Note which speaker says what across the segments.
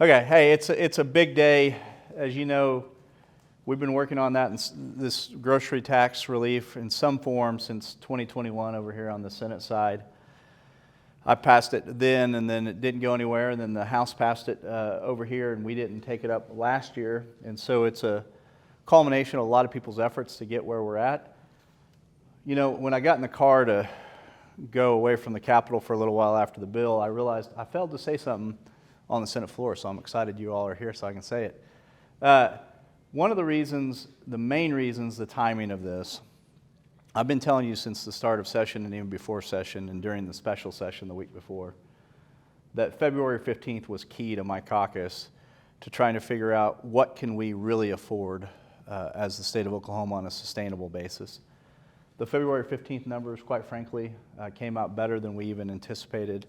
Speaker 1: Okay, hey, it's a big day. As you know, we've been working on that, this grocery tax relief in some form since 2021 over here on the Senate side. I passed it then, and then it didn't go anywhere, and then the House passed it over here, and we didn't take it up last year. And so it's a culmination of a lot of people's efforts to get where we're at. You know, when I got in the car to go away from the Capitol for a little while after the bill, I realized I failed to say something on the Senate floor, so I'm excited you all are here so I can say it. One of the reasons, the main reasons, the timing of this, I've been telling you since the start of session and even before session and during the special session the week before, that February 15th was key to my caucus to trying to figure out what can we really afford as the state of Oklahoma on a sustainable basis. The February 15th numbers, quite frankly, came out better than we even anticipated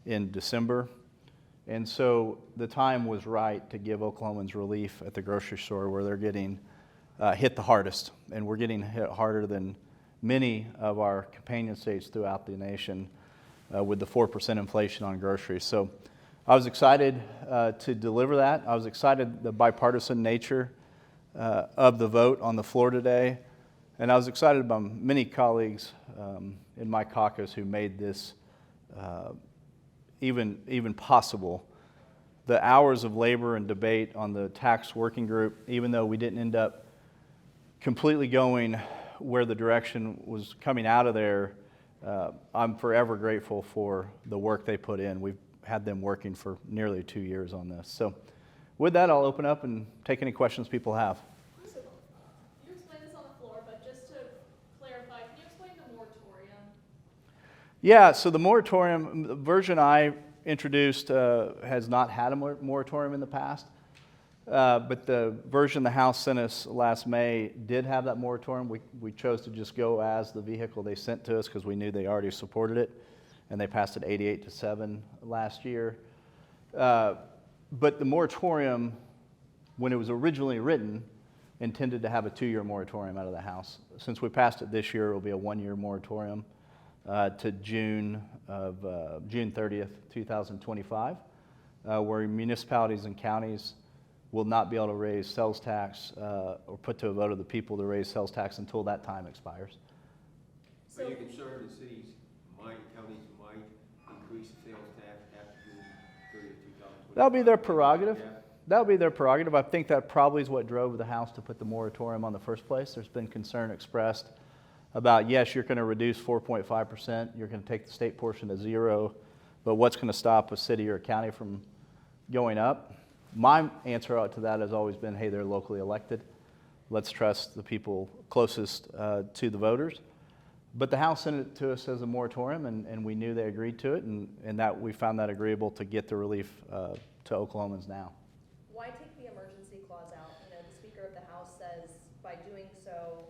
Speaker 1: in December. And so the time was right to give Oklahomans relief at the grocery store where they're getting hit the hardest. And we're getting hit harder than many of our companion states throughout the nation with the 4% inflation on groceries. So I was excited to deliver that. I was excited the bipartisan nature of the vote on the floor today. And I was excited about many colleagues in my caucus who made this even possible. The hours of labor and debate on the tax working group, even though we didn't end up completely going where the direction was coming out of there, I'm forever grateful for the work they put in. We've had them working for nearly 2 years on this. So with that, I'll open up and take any questions people have.
Speaker 2: You explained this on the floor, but just to clarify, can you explain the moratorium?
Speaker 1: Yeah, so the moratorium, the version I introduced has not had a moratorium in the past. But the version the House sent us last May did have that moratorium. We chose to just go as the vehicle they sent to us because we knew they already supported it, and they passed it 88-7 last year. But the moratorium, when it was originally written, intended to have a 2-year moratorium out of the House. Since we passed it this year, it will be a 1-year moratorium to June 30th, 2025, where municipalities and counties will not be able to raise sales tax or put to a vote of the people to raise sales tax until that time expires.
Speaker 3: So are you concerned that counties might increase the sales tax after June 30th, 2025?
Speaker 1: That'll be their prerogative.
Speaker 3: Yeah.
Speaker 1: That'll be their prerogative. I think that probably is what drove the House to put the moratorium on the first place. There's been concern expressed about, yes, you're going to reduce 4.5%, you're going to take the state portion to 0, but what's going to stop a city or a county from going up? My answer to that has always been, hey, they're locally elected. Let's trust the people closest to the voters. But the House sent it to us as a moratorium, and we knew they agreed to it, and that we found that agreeable to get the relief to Oklahomans now.
Speaker 4: Why take the emergency clause out? You know, the Speaker of the House says by doing so,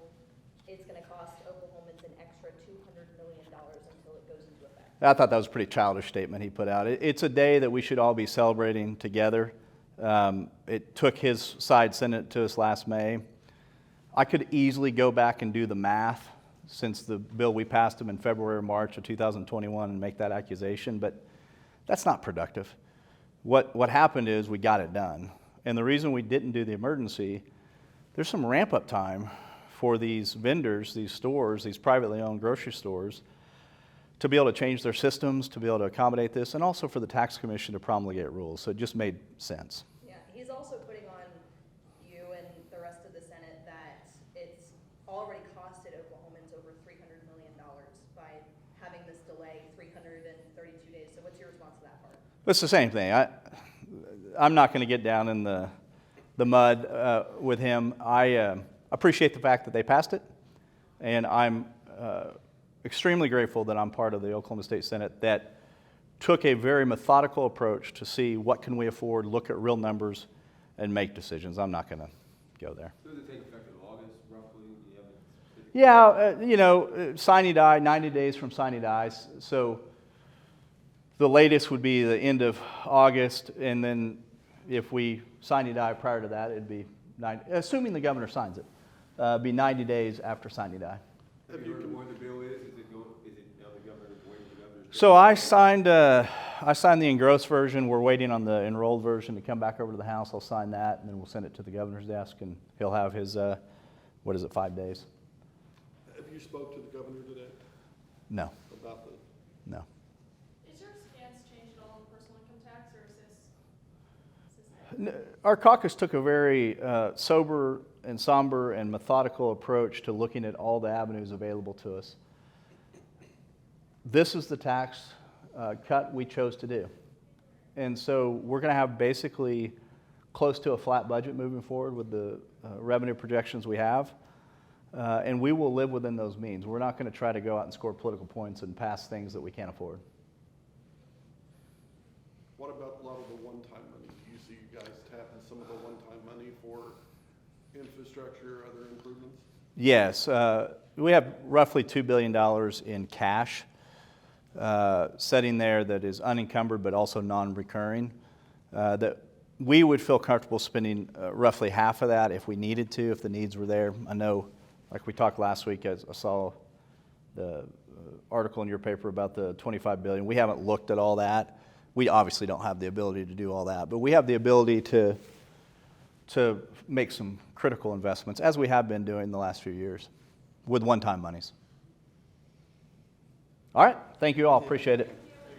Speaker 4: it's going to cost Oklahomans an extra $200 million until it goes into effect.
Speaker 1: I thought that was a pretty childish statement he put out. It's a day that we should all be celebrating together. It took his side, sent it to us last May. I could easily go back and do the math since the bill we passed him in February or March of 2021 and make that accusation, but that's not productive. What happened is we got it done. And the reason we didn't do the emergency, there's some ramp up time for these vendors, these stores, these privately owned grocery stores to be able to change their systems, to be able to accommodate this, and also for the tax commission to promulgate rules. So it just made sense.
Speaker 4: Yeah, he's also putting on you and the rest of the Senate that it's already costed Oklahomans over $300 million by having this delay 332 days. So what's your response to that part?
Speaker 1: It's the same thing. I'm not going to get down in the mud with him. I appreciate the fact that they passed it, and I'm extremely grateful that I'm part of the Oklahoma State Senate that took a very methodical approach to see what can we afford, look at real numbers, and make decisions. I'm not going to go there.
Speaker 3: Does it take effect in August, roughly? Do you have
Speaker 1: Yeah, sine die, 90 days from sine die. So the latest would be the end of August, and then if we sine die prior to that, it'd be 90, assuming the governor signs it, be 90 days after sine die.
Speaker 3: Have you heard what the bill is? Is it now the governor's waiting for the governor?
Speaker 1: So I signed I signed the engrossed version. We're waiting on the enrolled version to come back over to the House. I'll sign that, and then we'll send it to the governor's desk, and he'll have his, 5 days?
Speaker 5: Have you spoke to the governor today
Speaker 1: No,
Speaker 5: about the,
Speaker 1: no.
Speaker 2: Is your stance changed at all on the personal income tax, or is this?
Speaker 1: Our caucus took a very sober and somber and methodical approach to looking at all the avenues available to us. This is the tax cut we chose to do. And so we're going to have basically close to a flat budget moving forward with the revenue projections we have. And we will live within those means. We're not going to try to go out and score political points and pass things that we can't afford.
Speaker 5: what about a lot of the one-time money? Do you see you guys tapping some of the one-time money for infrastructure, other improvements?
Speaker 1: Yes, we have roughly $2 billion in cash sitting there that is unencumbered but also non-recurring. That we would feel comfortable spending roughly half of that if we needed to, if the needs were there. I know, like we talked last week, I saw the article in your paper about the $25 billion. We haven't looked at all that. We obviously don't have the ability to do all that, but we have the ability to make some critical investments, as we have been doing the last few years, with one-time monies. All right, thank you all, appreciate it.